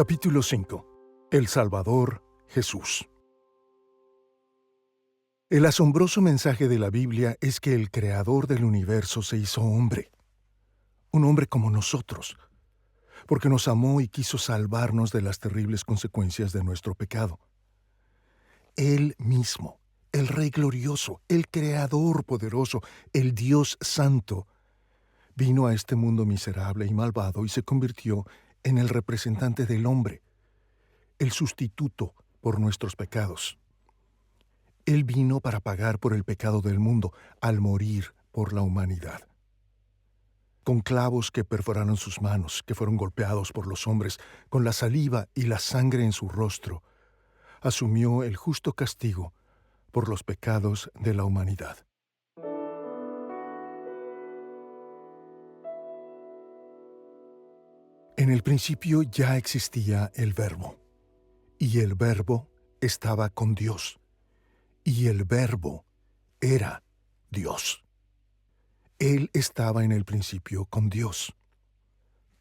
Capítulo 5. El Salvador, Jesús. El asombroso mensaje de la Biblia es que el Creador del universo se hizo hombre, un hombre como nosotros, porque nos amó y quiso salvarnos de las terribles consecuencias de nuestro pecado. Él mismo, el Rey glorioso, el Creador poderoso, el Dios santo, vino a este mundo miserable y malvado y se convirtió en el representante del hombre, el sustituto por nuestros pecados. Él vino para pagar por el pecado del mundo al morir por la humanidad. Con clavos que perforaron sus manos, que fueron golpeados por los hombres, con la saliva y la sangre en su rostro, asumió el justo castigo por los pecados de la humanidad. En el principio ya existía el Verbo, y el Verbo estaba con Dios, y el Verbo era Dios. Él estaba en el principio con Dios.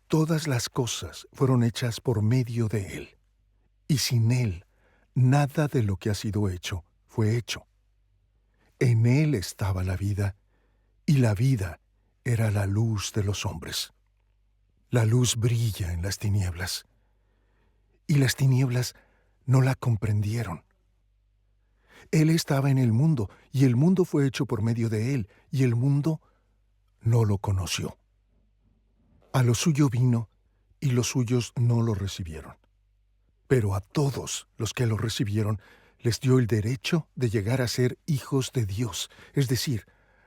Todas las cosas fueron hechas por medio de Él, y sin Él, nada de lo que ha sido hecho fue hecho. En Él estaba la vida, y la vida era la luz de los hombres. La luz brilla en las tinieblas, y las tinieblas no la comprendieron. Él estaba en el mundo, y el mundo fue hecho por medio de Él, y el mundo no lo conoció. A lo suyo vino, y los suyos no lo recibieron. Pero a todos los que lo recibieron, les dio el derecho de llegar a ser hijos de Dios, es decir,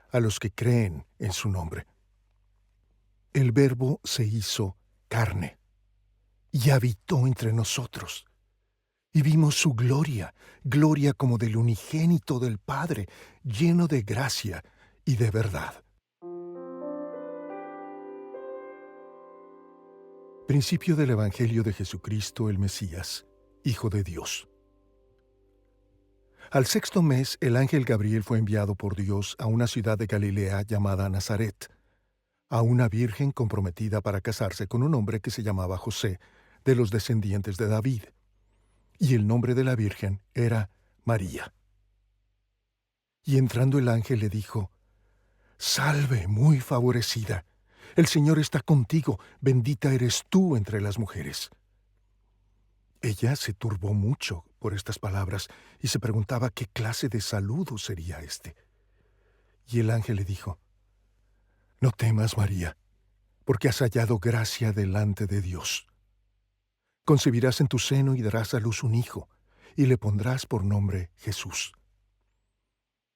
a los que creen en su nombre. El Verbo se hizo carne y habitó entre nosotros. Y vimos su gloria, gloria como del unigénito del Padre, lleno de gracia y de verdad. Principio del Evangelio de Jesucristo el Mesías, Hijo de Dios. Al sexto mes, el ángel Gabriel fue enviado por Dios a una ciudad de Galilea llamada Nazaret, a una virgen comprometida para casarse con un hombre que se llamaba José, de los descendientes de David. Y el nombre de la virgen era María. Y entrando el ángel le dijo: «Salve, muy favorecida, el Señor está contigo, bendita eres tú entre las mujeres». Ella se turbó mucho por estas palabras y se preguntaba qué clase de saludo sería este. Y el ángel le dijo: «No temas, María, porque has hallado gracia delante de Dios. Concebirás en tu seno y darás a luz un hijo, y le pondrás por nombre Jesús.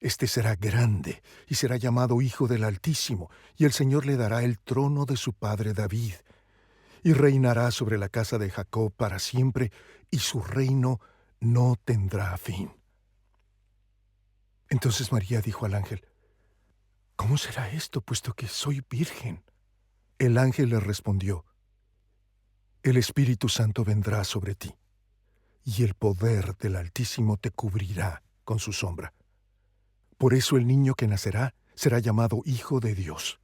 Este será grande y será llamado Hijo del Altísimo, y el Señor le dará el trono de su padre David, y reinará sobre la casa de Jacob para siempre, y su reino no tendrá fin». Entonces María dijo al ángel: «¿Cómo será esto, puesto que soy virgen?». El ángel le respondió: «El Espíritu Santo vendrá sobre ti, y el poder del Altísimo te cubrirá con su sombra. Por eso el niño que nacerá será llamado Hijo de Dios,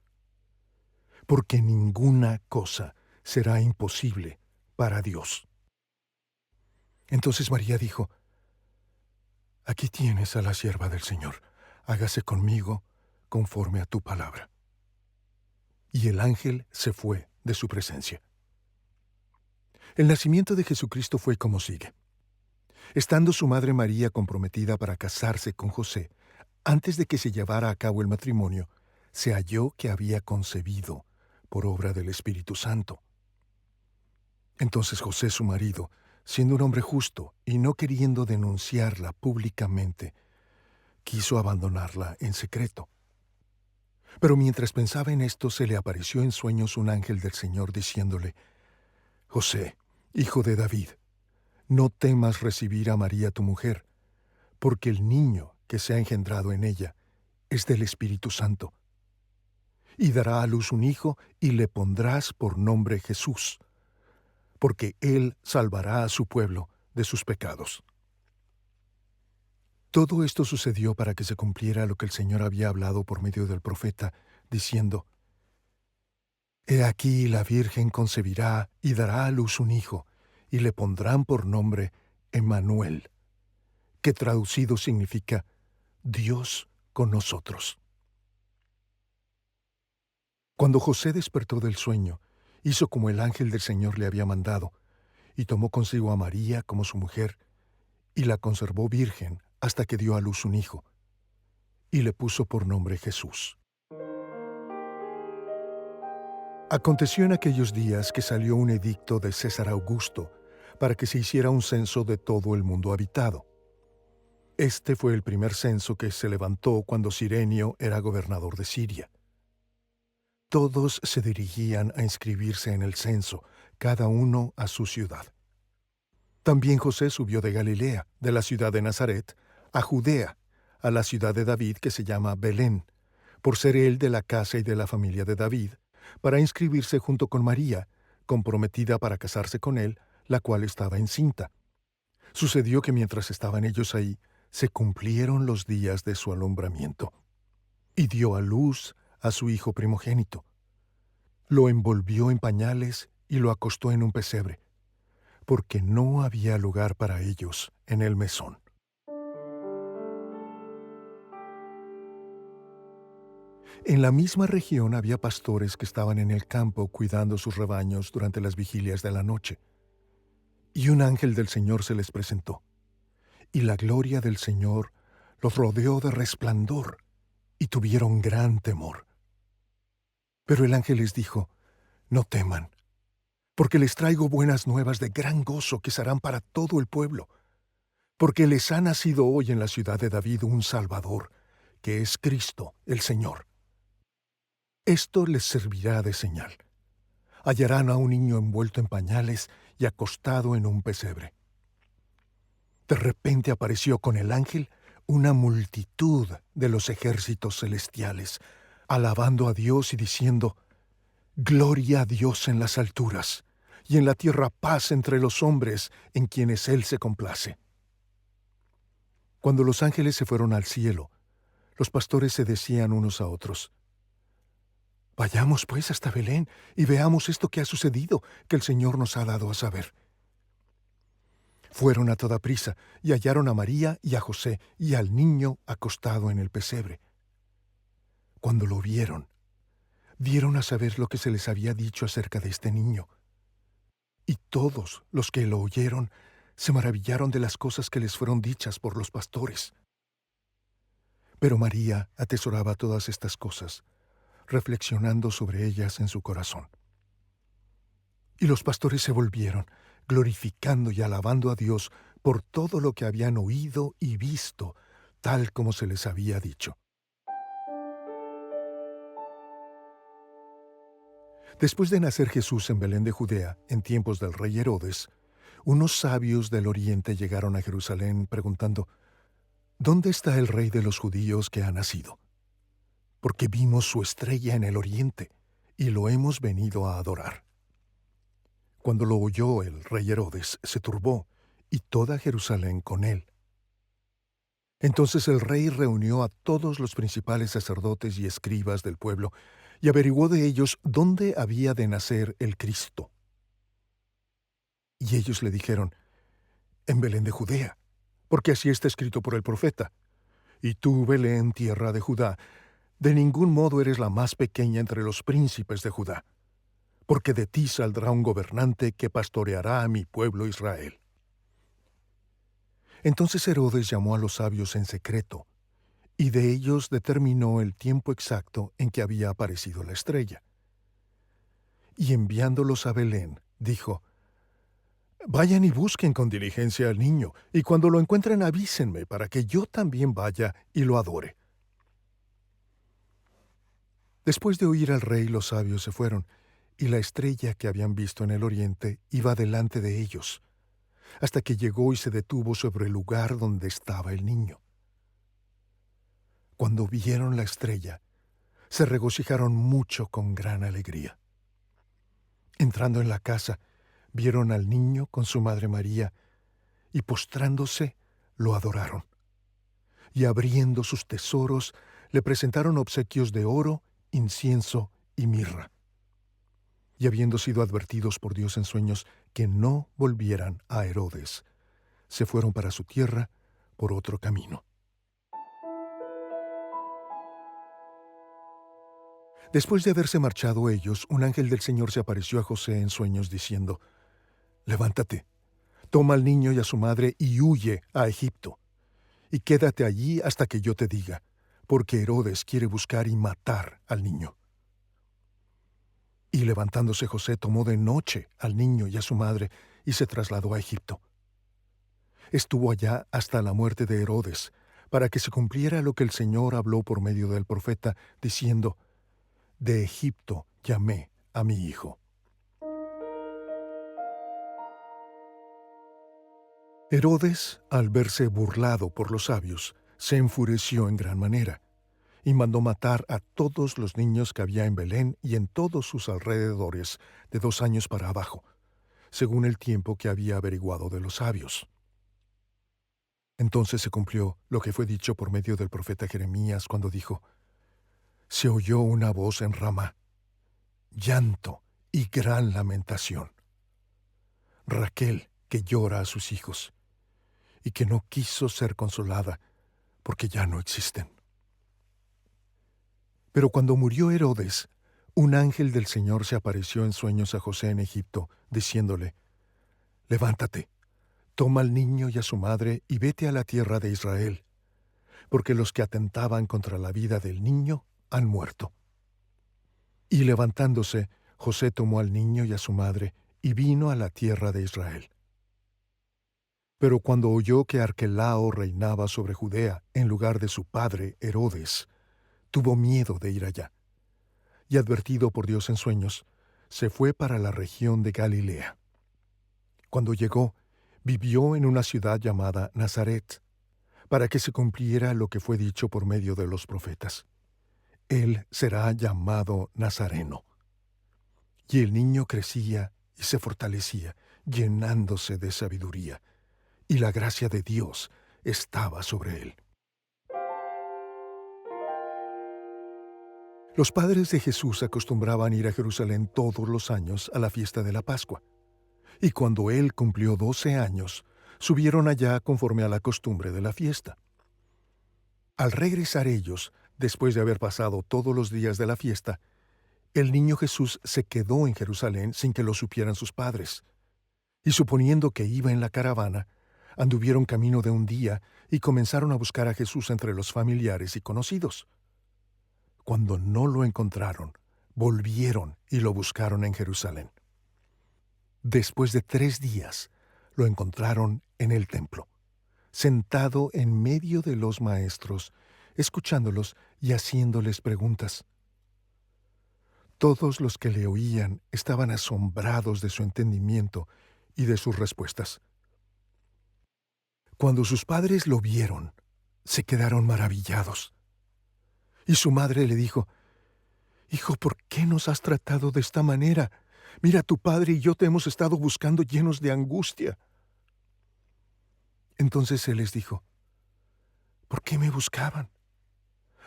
porque ninguna cosa será imposible para Dios». Entonces María dijo: «Aquí tienes a la sierva del Señor, hágase conmigo conforme a tu palabra». Y el ángel se fue de su presencia. El nacimiento de Jesucristo fue como sigue. Estando su madre María comprometida para casarse con José, antes de que se llevara a cabo el matrimonio, se halló que había concebido por obra del Espíritu Santo. Entonces José, su marido, siendo un hombre justo y no queriendo denunciarla públicamente, quiso abandonarla en secreto. Pero mientras pensaba en esto, se le apareció en sueños un ángel del Señor diciéndole: «José, hijo de David, no temas recibir a María tu mujer, porque el niño que se ha engendrado en ella es del Espíritu Santo. Y dará a luz un hijo y le pondrás por nombre Jesús, porque él salvará a su pueblo de sus pecados». Todo esto sucedió para que se cumpliera lo que el Señor había hablado por medio del profeta, diciendo: «He aquí la Virgen concebirá y dará a luz un hijo, y le pondrán por nombre Emmanuel, que traducido significa Dios con nosotros. Cuando José despertó del sueño, hizo como el ángel del Señor le había mandado, y tomó consigo a María como su mujer, y la conservó virgen hasta que dio a luz un hijo, y le puso por nombre Jesús. Aconteció en aquellos días que salió un edicto de César Augusto para que se hiciera un censo de todo el mundo habitado. Este fue el primer censo que se levantó cuando Cirenio era gobernador de Siria. Todos se dirigían a inscribirse en el censo, cada uno a su ciudad. También José subió de Galilea, de la ciudad de Nazaret, a Judea, a la ciudad de David que se llama Belén, por ser él de la casa y de la familia de David, para inscribirse junto con María, comprometida para casarse con él, la cual estaba encinta. Sucedió que mientras estaban ellos ahí, se cumplieron los días de su alumbramiento, y dio a luz a su hijo primogénito. Lo envolvió en pañales y lo acostó en un pesebre, porque no había lugar para ellos en el mesón. En la misma región había pastores que estaban en el campo cuidando sus rebaños durante las vigilias de la noche. Y un ángel del Señor se les presentó, y la gloria del Señor los rodeó de resplandor, y tuvieron gran temor. Pero el ángel les dijo: no teman, porque les traigo buenas nuevas de gran gozo que serán para todo el pueblo, porque les ha nacido hoy en la ciudad de David un Salvador, que es Cristo, el Señor. Esto les servirá de señal. Hallarán a un niño envuelto en pañales y acostado en un pesebre. De repente apareció con el ángel una multitud de los ejércitos celestiales, alabando a Dios y diciendo: Gloria a Dios en las alturas, y en la tierra paz entre los hombres en quienes Él se complace. Cuando los ángeles se fueron al cielo, los pastores se decían unos a otros: Vayamos pues hasta Belén y veamos esto que ha sucedido, que el Señor nos ha dado a saber. Fueron a toda prisa y hallaron a María y a José y al niño acostado en el pesebre. Cuando lo vieron, dieron a saber lo que se les había dicho acerca de este niño. Y todos los que lo oyeron se maravillaron de las cosas que les fueron dichas por los pastores. Pero María atesoraba todas estas cosas, reflexionando sobre ellas en su corazón. Y los pastores se volvieron, glorificando y alabando a Dios por todo lo que habían oído y visto, tal como se les había dicho. Después de nacer Jesús en Belén de Judea, en tiempos del rey Herodes, unos sabios del oriente llegaron a Jerusalén preguntando: ¿Dónde está el rey de los judíos que ha nacido? Porque vimos su estrella en el oriente y lo hemos venido a adorar. Cuando lo oyó el rey Herodes, se turbó, y toda Jerusalén con él. Entonces el rey reunió a todos los principales sacerdotes y escribas del pueblo y averiguó de ellos dónde había de nacer el Cristo. Y ellos le dijeron: en Belén de Judea, porque así está escrito por el profeta: Y tú, Belén, tierra de Judá, de ningún modo eres la más pequeña entre los príncipes de Judá, porque de ti saldrá un gobernante que pastoreará a mi pueblo Israel. Entonces Herodes llamó a los sabios en secreto, y de ellos determinó el tiempo exacto en que había aparecido la estrella. Y enviándolos a Belén, dijo: Vayan y busquen con diligencia al niño, y cuando lo encuentren avísenme, para que yo también vaya y lo adore. Después de oír al rey, los sabios se fueron, y la estrella que habían visto en el oriente iba delante de ellos, hasta que llegó y se detuvo sobre el lugar donde estaba el niño. Cuando vieron la estrella, se regocijaron mucho con gran alegría. Entrando en la casa, vieron al niño con su madre María, y postrándose, lo adoraron. Y abriendo sus tesoros, le presentaron obsequios de oro, incienso y mirra. Y habiendo sido advertidos por Dios en sueños que no volvieran a Herodes, se fueron para su tierra por otro camino. Después de haberse marchado ellos, un ángel del Señor se apareció a José en sueños diciendo: «Levántate, toma al niño y a su madre y huye a Egipto, y quédate allí hasta que yo te diga, porque Herodes quiere buscar y matar al niño». Y levantándose José tomó de noche al niño y a su madre y se trasladó a Egipto. Estuvo allá hasta la muerte de Herodes, para que se cumpliera lo que el Señor habló por medio del profeta, diciendo: «De Egipto llamé a mi hijo». Herodes, al verse burlado por los sabios, se enfureció en gran manera, y mandó matar a todos los niños que había en Belén y en todos sus alrededores, de 2 años para abajo, según el tiempo que había averiguado de los sabios. Entonces se cumplió lo que fue dicho por medio del profeta Jeremías cuando dijo: «Se oyó una voz en Ramá, llanto y gran lamentación. Raquel que llora a sus hijos, y que no quiso ser consolada, porque ya no existen». Pero cuando murió Herodes, un ángel del Señor se apareció en sueños a José en Egipto, diciéndole: «Levántate, toma al niño y a su madre y vete a la tierra de Israel, porque los que atentaban contra la vida del niño han muerto». Y levantándose, José tomó al niño y a su madre y vino a la tierra de Israel. Pero cuando oyó que Arquelao reinaba sobre Judea en lugar de su padre Herodes, tuvo miedo de ir allá. Y advertido por Dios en sueños, se fue para la región de Galilea. Cuando llegó, vivió en una ciudad llamada Nazaret, para que se cumpliera lo que fue dicho por medio de los profetas: «Él será llamado Nazareno». Y el niño crecía y se fortalecía, llenándose de sabiduría, y la gracia de Dios estaba sobre él. Los padres de Jesús acostumbraban ir a Jerusalén todos los años a la fiesta de la Pascua, y cuando él cumplió 12 años, subieron allá conforme a la costumbre de la fiesta. Al regresar ellos, después de haber pasado todos los días de la fiesta, el niño Jesús se quedó en Jerusalén sin que lo supieran sus padres. Y suponiendo que iba en la caravana, anduvieron camino de un día y comenzaron a buscar a Jesús entre los familiares y conocidos. Cuando no lo encontraron, volvieron y lo buscaron en Jerusalén. Después de 3 días, lo encontraron en el templo, sentado en medio de los maestros, escuchándolos y haciéndoles preguntas. Todos los que le oían estaban asombrados de su entendimiento y de sus respuestas. Cuando sus padres lo vieron, se quedaron maravillados. Y su madre le dijo: «Hijo, ¿por qué nos has tratado de esta manera? Mira, tu padre y yo te hemos estado buscando llenos de angustia». Entonces él les dijo: «¿Por qué me buscaban?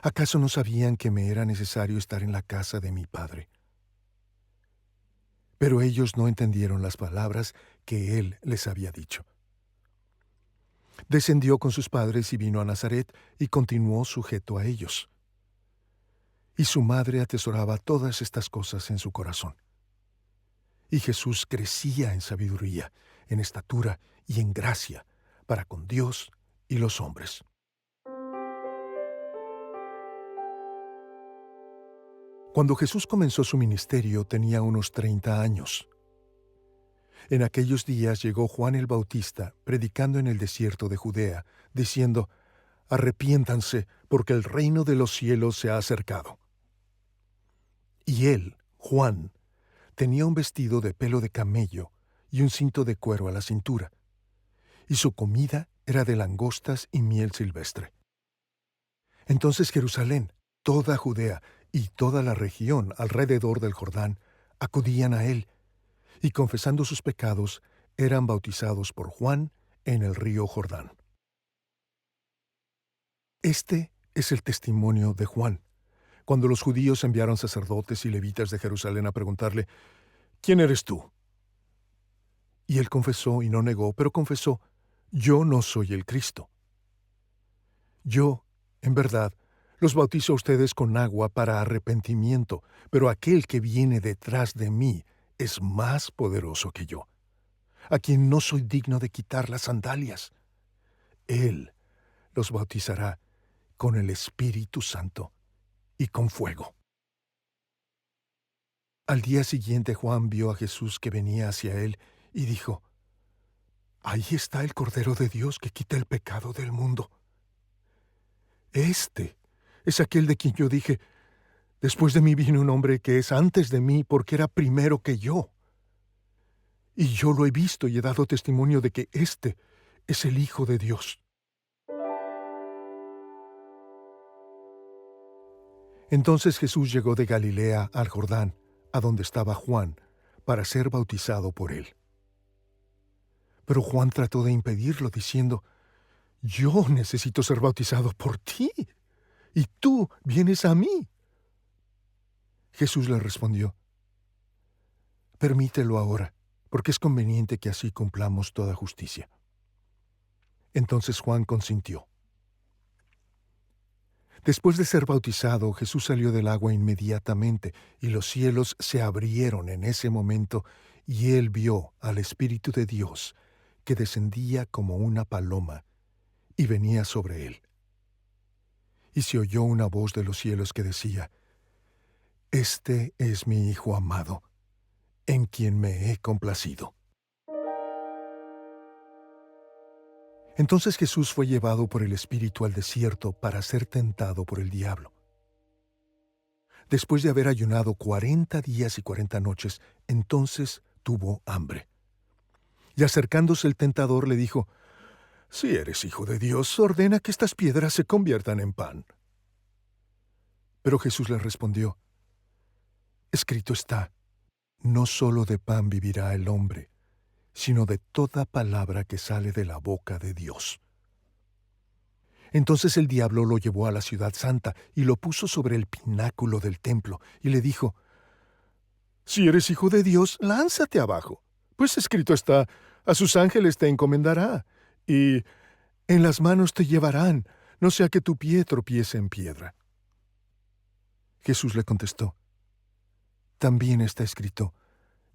¿Acaso no sabían que me era necesario estar en la casa de mi padre?». Pero ellos no entendieron las palabras que él les había dicho. Descendió con sus padres y vino a Nazaret y continuó sujeto a ellos. Y su madre atesoraba todas estas cosas en su corazón. Y Jesús crecía en sabiduría, en estatura y en gracia para con Dios y los hombres. Cuando Jesús comenzó su ministerio tenía unos 30 años. En aquellos días llegó Juan el Bautista predicando en el desierto de Judea, diciendo: «Arrepiéntanse, porque el reino de los cielos se ha acercado». Y él, Juan, tenía un vestido de pelo de camello y un cinto de cuero a la cintura, y su comida era de langostas y miel silvestre. Entonces Jerusalén, toda Judea y toda la región alrededor del Jordán acudían a él, y confesando sus pecados, eran bautizados por Juan en el río Jordán. Este es el testimonio de Juan, cuando los judíos enviaron sacerdotes y levitas de Jerusalén a preguntarle: ¿quién eres tú? Y él confesó y no negó, pero confesó, yo no soy el Cristo. Yo, en verdad, los bautizo a ustedes con agua para arrepentimiento, pero aquel que viene detrás de mí es más poderoso que yo, a quien no soy digno de quitar las sandalias. Él los bautizará con el Espíritu Santo y con fuego. Al día siguiente Juan vio a Jesús que venía hacia él y dijo, ahí está el Cordero de Dios que quita el pecado del mundo. Este es aquel de quien yo dije, después de mí vino un hombre que es antes de mí porque era primero que yo. Y yo lo he visto y he dado testimonio de que este es el Hijo de Dios. Entonces Jesús llegó de Galilea al Jordán, a donde estaba Juan, para ser bautizado por él. Pero Juan trató de impedirlo, diciendo, yo necesito ser bautizado por ti, y tú vienes a mí. Jesús le respondió, permítelo ahora, porque es conveniente que así cumplamos toda justicia. Entonces Juan consintió. Después de ser bautizado, Jesús salió del agua inmediatamente, y los cielos se abrieron en ese momento, y él vio al Espíritu de Dios, que descendía como una paloma, y venía sobre él. Y se oyó una voz de los cielos que decía, este es mi Hijo amado, en quien me he complacido. Entonces Jesús fue llevado por el Espíritu al desierto para ser tentado por el diablo. Después de haber ayunado 40 días y 40 noches, entonces tuvo hambre. Y acercándose el tentador le dijo, si eres hijo de Dios, ordena que estas piedras se conviertan en pan. Pero Jesús le respondió, escrito está, no solo de pan vivirá el hombre, sino de toda palabra que sale de la boca de Dios. Entonces el diablo lo llevó a la ciudad santa y lo puso sobre el pináculo del templo y le dijo, si eres hijo de Dios, lánzate abajo, pues escrito está, a sus ángeles te encomendará, y en las manos te llevarán, no sea que tu pie tropiece en piedra. Jesús le contestó, también está escrito,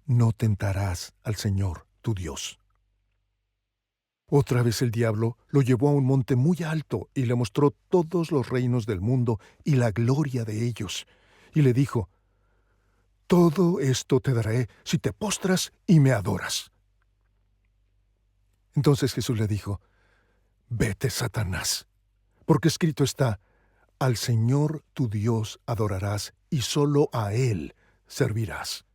no tentarás al Señor tu Dios. Otra vez el diablo lo llevó a un monte muy alto y le mostró todos los reinos del mundo y la gloria de ellos, y le dijo, todo esto te daré si te postras y me adoras. Entonces Jesús le dijo, vete, Satanás, porque escrito está, al Señor tu Dios adorarás y solo a Él servirás.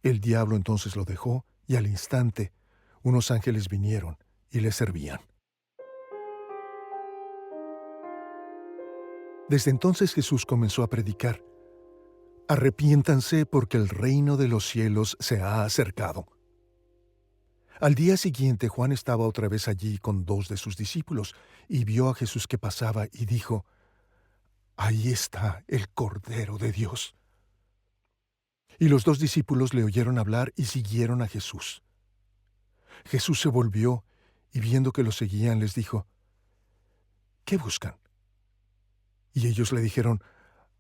El diablo entonces lo dejó y al instante unos ángeles vinieron y le servían. Desde entonces Jesús comenzó a predicar, arrepiéntanse porque el reino de los cielos se ha acercado. Al día siguiente Juan estaba otra vez allí con 2 de sus discípulos y vio a Jesús que pasaba y dijo, ahí está el Cordero de Dios. Y los 2 discípulos le oyeron hablar y siguieron a Jesús. Jesús se volvió y viendo que lo seguían les dijo, ¿qué buscan? Y ellos le dijeron,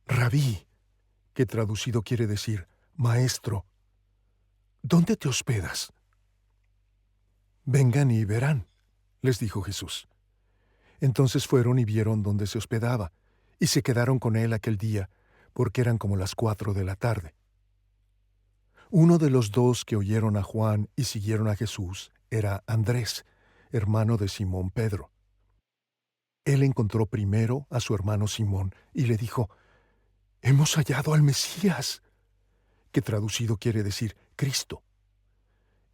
Rabí, que traducido quiere decir, Maestro, ¿dónde te hospedas? Vengan y verán, les dijo Jesús. Entonces fueron y vieron dónde se hospedaba, y se quedaron con él aquel día, porque eran como las 4 de la tarde. Uno de los 2 que oyeron a Juan y siguieron a Jesús era Andrés, hermano de Simón Pedro. Él encontró primero a su hermano Simón y le dijo, hemos hallado al Mesías, que traducido quiere decir Cristo.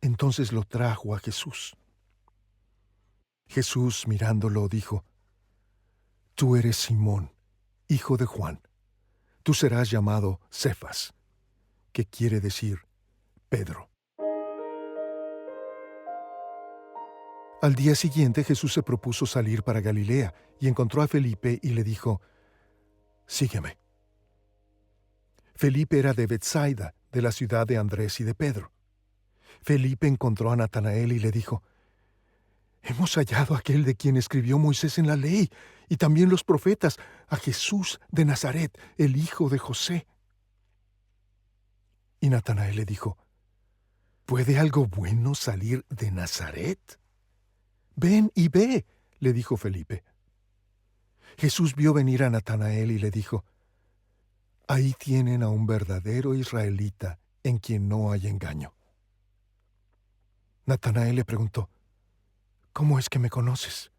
Entonces lo trajo a Jesús. Jesús, mirándolo, dijo, tú eres Simón, hijo de Juan. Tú serás llamado Cefas, que quiere decir Pedro. Al día siguiente Jesús se propuso salir para Galilea y encontró a Felipe y le dijo, sígueme. Felipe era de Betsaida, de la ciudad de Andrés y de Pedro. Felipe encontró a Natanael y le dijo: «Hemos hallado a aquel de quien escribió Moisés en la ley, y también los profetas, a Jesús de Nazaret, el hijo de José». Y Natanael le dijo: «¿Puede algo bueno salir de Nazaret?». «Ven y ve», le dijo Felipe. Jesús vio venir a Natanael y le dijo: «Ahí tienen a un verdadero israelita en quien no hay engaño». Natanael le preguntó: «¿Cómo es que me conoces?».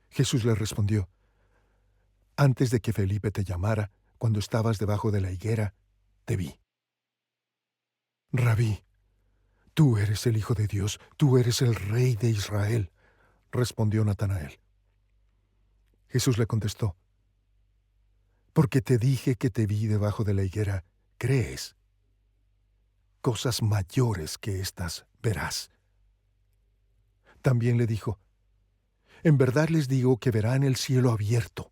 Jesús le respondió: «Antes de que Felipe te llamara, cuando estabas debajo de la higuera, te vi». «Rabí, tú eres el Hijo de Dios, tú eres el Rey de Israel», respondió Natanael. Jesús le contestó: «Porque te dije que te vi debajo de la higuera, ¿crees? Cosas mayores que estas verás». También le dijo: «En verdad les digo que verán el cielo abierto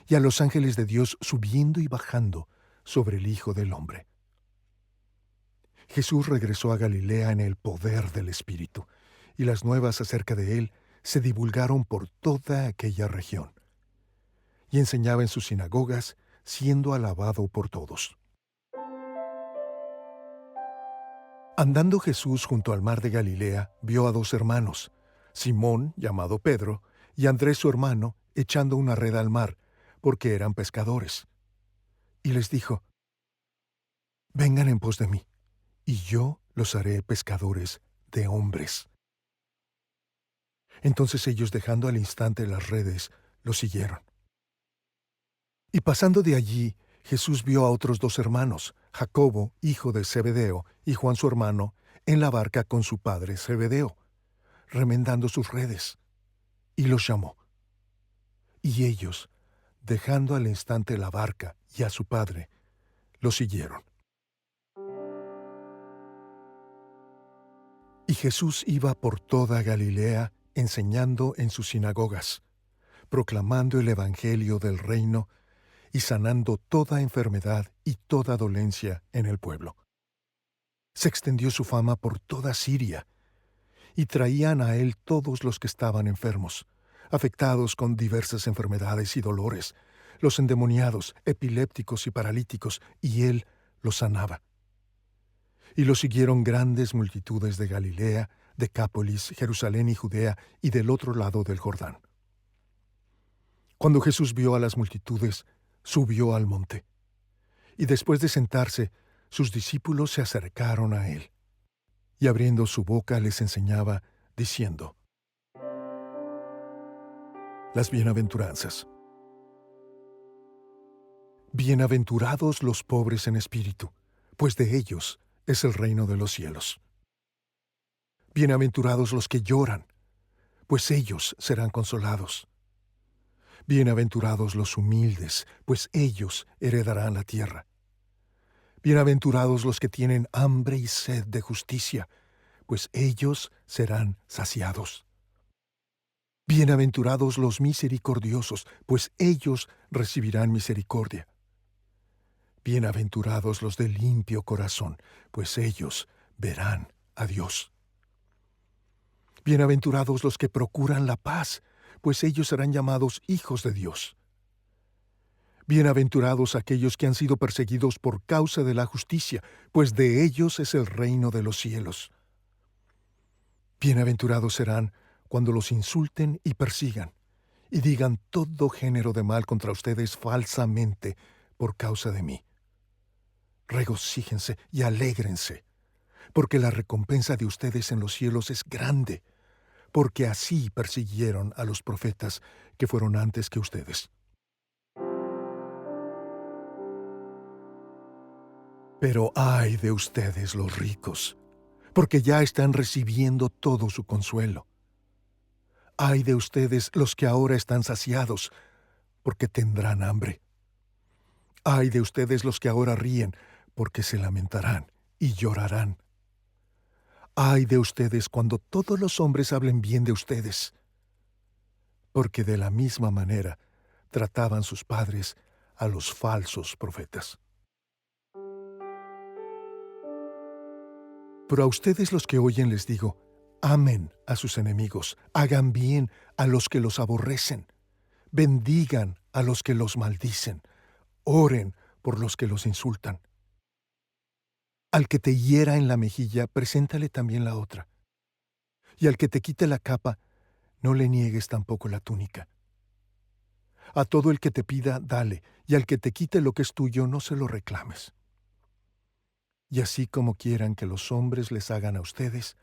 y a los ángeles de Dios subiendo y bajando sobre el Hijo del Hombre». Jesús regresó a Galilea en el poder del Espíritu, y las nuevas acerca de él se divulgaron por toda aquella región. Y enseñaba en sus sinagogas, siendo alabado por todos. Andando Jesús junto al mar de Galilea, vio a dos hermanos, Simón, llamado Pedro, y Andrés su hermano, echando una red al mar, porque eran pescadores. Y les dijo: «Vengan en pos de mí, y yo los haré pescadores de hombres». Entonces ellos, dejando al instante las redes, lo siguieron. Y pasando de allí, Jesús vio a otros dos hermanos, Jacobo, hijo de Zebedeo, y Juan su hermano, en la barca con su padre Zebedeo, remendando sus redes, y los llamó. Y ellos, dejando al instante la barca y a su padre, lo siguieron. Y Jesús iba por toda Galilea, enseñando en sus sinagogas, proclamando el evangelio del reino y sanando toda enfermedad y toda dolencia en el pueblo. Se extendió su fama por toda Siria, y traían a él todos los que estaban enfermos, afectados con diversas enfermedades y dolores, los endemoniados, epilépticos y paralíticos, y él los sanaba. Y lo siguieron grandes multitudes de Galilea, Decápolis, Jerusalén y Judea, y del otro lado del Jordán. Cuando Jesús vio a las multitudes, subió al monte. Y después de sentarse, sus discípulos se acercaron a él. Y abriendo su boca les enseñaba, diciendo: Las bienaventuranzas. Bienaventurados los pobres en espíritu, pues de ellos es el reino de los cielos. Bienaventurados los que lloran, pues ellos serán consolados. Bienaventurados los humildes, pues ellos heredarán la tierra. Bienaventurados los que tienen hambre y sed de justicia, pues ellos serán saciados. Bienaventurados los misericordiosos, pues ellos recibirán misericordia. Bienaventurados los de limpio corazón, pues ellos verán a Dios. Bienaventurados los que procuran la paz, pues ellos serán llamados hijos de Dios. Bienaventurados aquellos que han sido perseguidos por causa de la justicia, pues de ellos es el reino de los cielos. Bienaventurados serán cuando los insulten y persigan, y digan todo género de mal contra ustedes falsamente por causa de mí. Regocíjense y alégrense, porque la recompensa de ustedes en los cielos es grande, porque así persiguieron a los profetas que fueron antes que ustedes. Pero ay de ustedes los ricos, porque ya están recibiendo todo su consuelo. Ay de ustedes los que ahora están saciados, porque tendrán hambre. Ay de ustedes los que ahora ríen, porque se lamentarán y llorarán. Ay de ustedes cuando todos los hombres hablen bien de ustedes, porque de la misma manera trataban sus padres a los falsos profetas. Pero a ustedes los que oyen les digo, amen a sus enemigos, hagan bien a los que los aborrecen, bendigan a los que los maldicen, oren por los que los insultan. Al que te hiera en la mejilla, preséntale también la otra. Y al que te quite la capa, no le niegues tampoco la túnica. A todo el que te pida, dale, y al que te quite lo que es tuyo, no se lo reclames. Y así como quieran que los hombres les hagan a ustedes,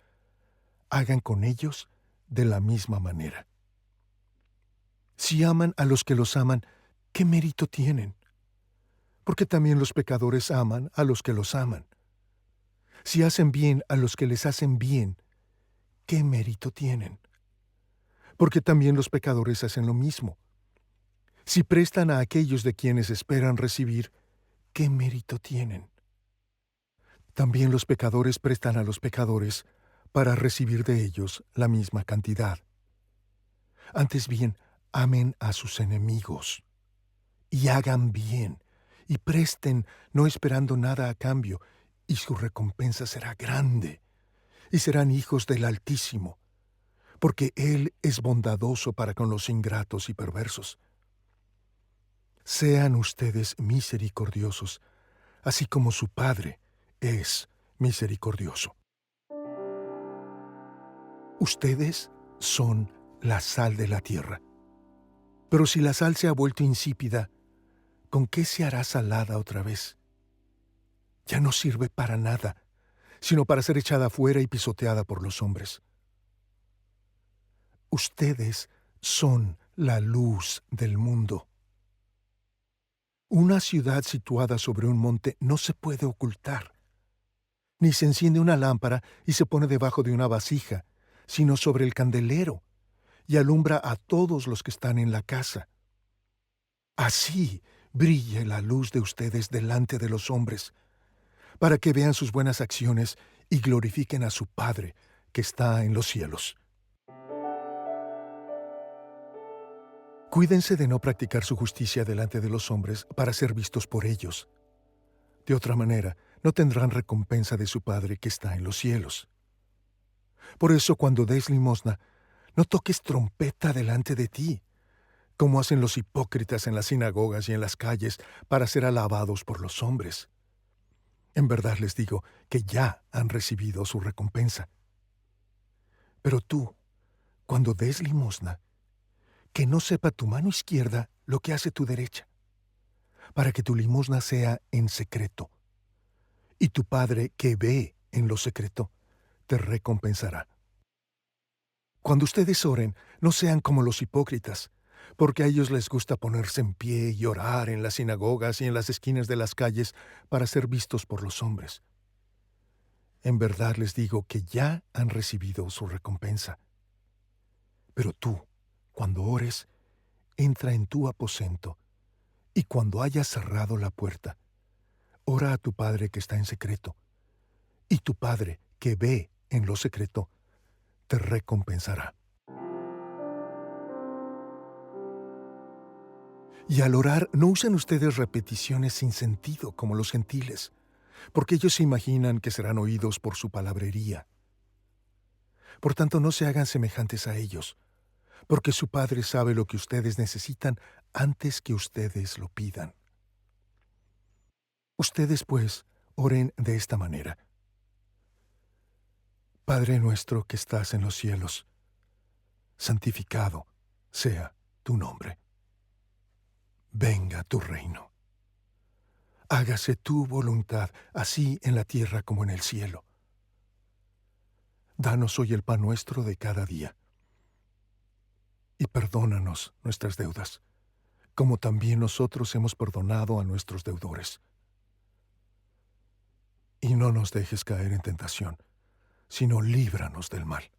hagan con ellos de la misma manera. Si aman a los que los aman, ¿qué mérito tienen? Porque también los pecadores aman a los que los aman. Si hacen bien a los que les hacen bien, ¿qué mérito tienen? Porque también los pecadores hacen lo mismo. Si prestan a aquellos de quienes esperan recibir, ¿qué mérito tienen? También los pecadores prestan a los pecadores para recibir de ellos la misma cantidad. Antes bien, amen a sus enemigos y hagan bien y presten no esperando nada a cambio, y su recompensa será grande, y serán hijos del Altísimo, porque Él es bondadoso para con los ingratos y perversos. Sean ustedes misericordiosos, así como su Padre es misericordioso. Ustedes son la sal de la tierra. Pero si la sal se ha vuelto insípida, ¿con qué se hará salada otra vez? Ya no sirve para nada, sino para ser echada afuera y pisoteada por los hombres. Ustedes son la luz del mundo. Una ciudad situada sobre un monte no se puede ocultar, ni se enciende una lámpara y se pone debajo de una vasija, sino sobre el candelero, y alumbra a todos los que están en la casa. Así brille la luz de ustedes delante de los hombres, para que vean sus buenas acciones y glorifiquen a su Padre que está en los cielos. Cuídense de no practicar su justicia delante de los hombres para ser vistos por ellos. De otra manera, no tendrán recompensa de su Padre que está en los cielos. Por eso, cuando des limosna, no toques trompeta delante de ti, como hacen los hipócritas en las sinagogas y en las calles para ser alabados por los hombres. En verdad les digo que ya han recibido su recompensa. Pero tú, cuando des limosna, que no sepa tu mano izquierda lo que hace tu derecha, para que tu limosna sea en secreto, y tu Padre que ve en lo secreto te recompensará. Cuando ustedes oren, no sean como los hipócritas, porque a ellos les gusta ponerse en pie y orar en las sinagogas y en las esquinas de las calles para ser vistos por los hombres. En verdad les digo que ya han recibido su recompensa. Pero tú, cuando ores, entra en tu aposento, y cuando hayas cerrado la puerta, ora a tu Padre que está en secreto, y tu Padre que ve en lo secreto te recompensará. Y al orar, no usen ustedes repeticiones sin sentido como los gentiles, porque ellos se imaginan que serán oídos por su palabrería. Por tanto, no se hagan semejantes a ellos, porque su Padre sabe lo que ustedes necesitan antes que ustedes lo pidan. Ustedes, pues, oren de esta manera. Padre nuestro que estás en los cielos, santificado sea tu nombre. Venga tu reino. Hágase tu voluntad, así en la tierra como en el cielo. Danos hoy el pan nuestro de cada día. Y perdónanos nuestras deudas, como también nosotros hemos perdonado a nuestros deudores. Y no nos dejes caer en tentación, sino líbranos del mal.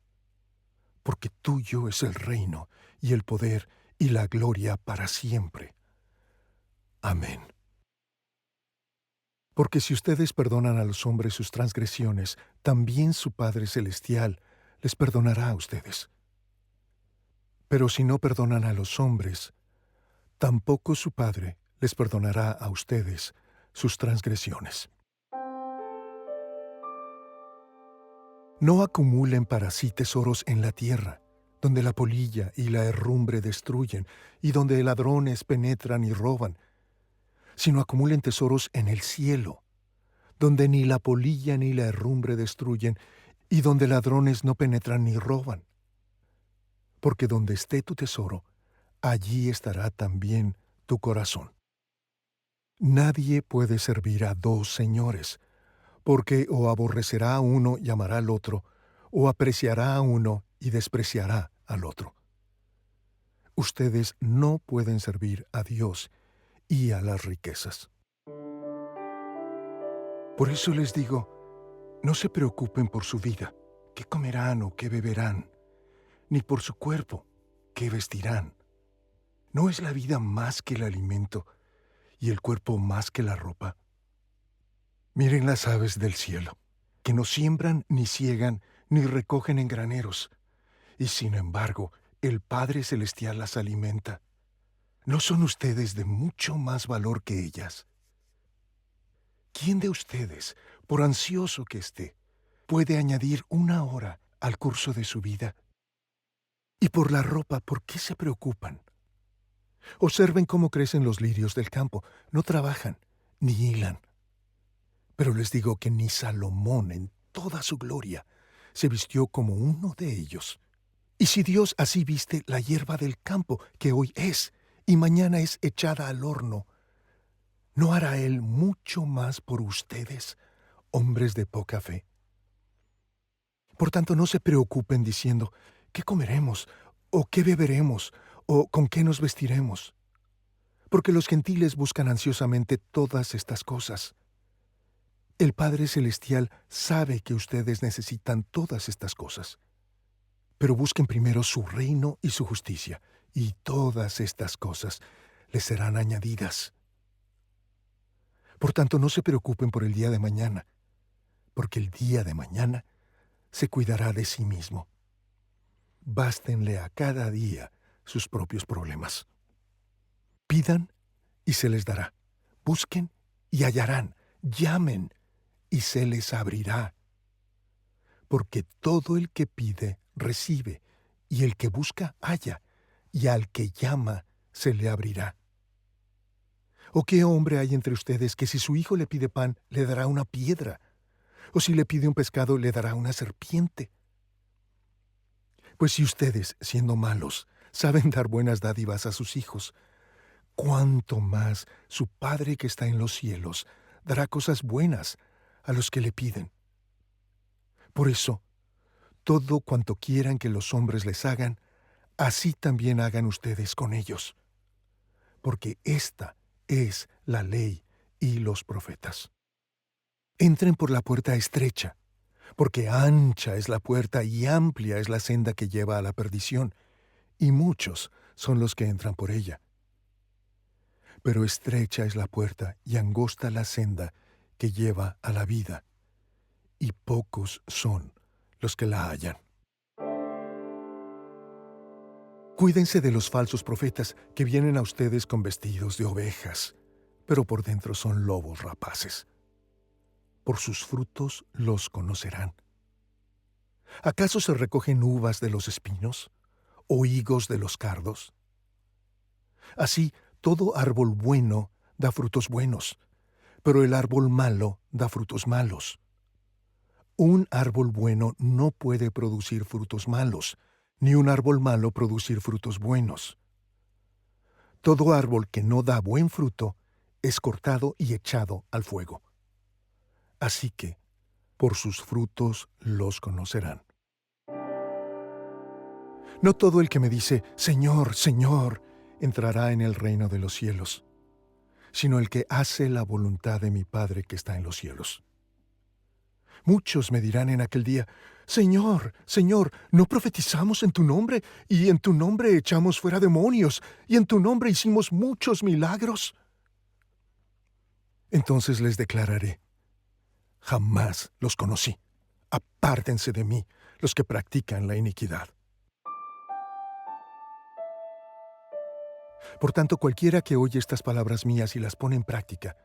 Porque tuyo es el reino, y el poder, y la gloria para siempre. Amén. Porque si ustedes perdonan a los hombres sus transgresiones, también su Padre Celestial les perdonará a ustedes. Pero si no perdonan a los hombres, tampoco su Padre les perdonará a ustedes sus transgresiones. No acumulen para sí tesoros en la tierra, donde la polilla y la herrumbre destruyen, y donde ladrones penetran y roban, sino acumulen tesoros en el cielo, donde ni la polilla ni la herrumbre destruyen, y donde ladrones no penetran ni roban. Porque donde esté tu tesoro, allí estará también tu corazón. Nadie puede servir a dos señores, porque o aborrecerá a uno y amará al otro, o apreciará a uno y despreciará al otro. Ustedes no pueden servir a Dios y a las riquezas. Por eso les digo, no se preocupen por su vida, qué comerán o qué beberán, ni por su cuerpo, qué vestirán. ¿No es la vida más que el alimento y el cuerpo más que la ropa? Miren las aves del cielo, que no siembran ni ciegan ni recogen en graneros, y sin embargo el Padre Celestial las alimenta. ¿No son ustedes de mucho más valor que ellas? ¿Quién de ustedes, por ansioso que esté, puede añadir una hora al curso de su vida? Y por la ropa, ¿por qué se preocupan? Observen cómo crecen los lirios del campo. No trabajan, ni hilan. Pero les digo que ni Salomón en toda su gloria se vistió como uno de ellos. Y si Dios así viste la hierba del campo, que hoy es y mañana es echada al horno, ¿no hará Él mucho más por ustedes, hombres de poca fe? Por tanto, no se preocupen diciendo, ¿qué comeremos? ¿O qué beberemos? ¿O con qué nos vestiremos? Porque los gentiles buscan ansiosamente todas estas cosas. El Padre Celestial sabe que ustedes necesitan todas estas cosas. Pero busquen primero su reino y su justicia, y todas estas cosas les serán añadidas. Por tanto, no se preocupen por el día de mañana, porque el día de mañana se cuidará de sí mismo. Bástenle a cada día sus propios problemas. Pidan y se les dará. Busquen y hallarán. Llamen y se les abrirá. Porque todo el que pide, recibe, y el que busca, halla, y al que llama, se le abrirá. ¿O qué hombre hay entre ustedes que si su hijo le pide pan, le dará una piedra? ¿O si le pide un pescado, le dará una serpiente? Pues si ustedes, siendo malos, saben dar buenas dádivas a sus hijos, ¿cuánto más su Padre que está en los cielos dará cosas buenas a los que le piden? Por eso, todo cuanto quieran que los hombres les hagan, así también hagan ustedes con ellos. Porque esta es la ley y los profetas. Entren por la puerta estrecha, porque ancha es la puerta y amplia es la senda que lleva a la perdición, y muchos son los que entran por ella. Pero estrecha es la puerta y angosta la senda que lleva a la vida, y pocos son los que la hallan. Cuídense de los falsos profetas que vienen a ustedes con vestidos de ovejas, pero por dentro son lobos rapaces. Por sus frutos los conocerán. ¿Acaso se recogen uvas de los espinos o higos de los cardos? Así, todo árbol bueno da frutos buenos, pero el árbol malo da frutos malos. Un árbol bueno no puede producir frutos malos, ni un árbol malo producir frutos buenos. Todo árbol que no da buen fruto es cortado y echado al fuego. Así que, por sus frutos los conocerán. No todo el que me dice, Señor, Señor, entrará en el reino de los cielos, sino el que hace la voluntad de mi Padre que está en los cielos. Muchos me dirán en aquel día, Señor, Señor, ¿no profetizamos en tu nombre, y en tu nombre echamos fuera demonios, y en tu nombre hicimos muchos milagros? Entonces les declararé, jamás los conocí. Apártense de mí, los que practican la iniquidad. Por tanto, cualquiera que oye estas palabras mías y las pone en práctica,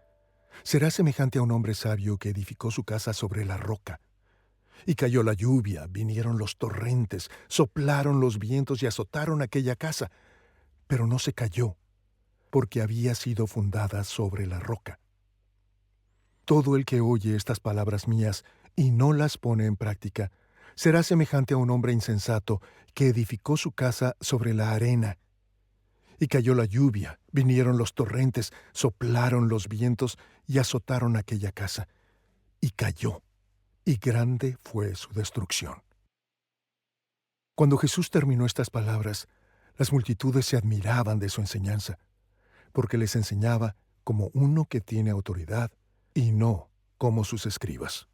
será semejante a un hombre sabio que edificó su casa sobre la roca. Y cayó la lluvia, vinieron los torrentes, soplaron los vientos y azotaron aquella casa, pero no se cayó, porque había sido fundada sobre la roca. Todo el que oye estas palabras mías y no las pone en práctica, será semejante a un hombre insensato que edificó su casa sobre la arena. Y cayó la lluvia, vinieron los torrentes, soplaron los vientos y azotaron aquella casa. Y cayó, y grande fue su destrucción. Cuando Jesús terminó estas palabras, las multitudes se admiraban de su enseñanza, porque les enseñaba como uno que tiene autoridad y no como sus escribas.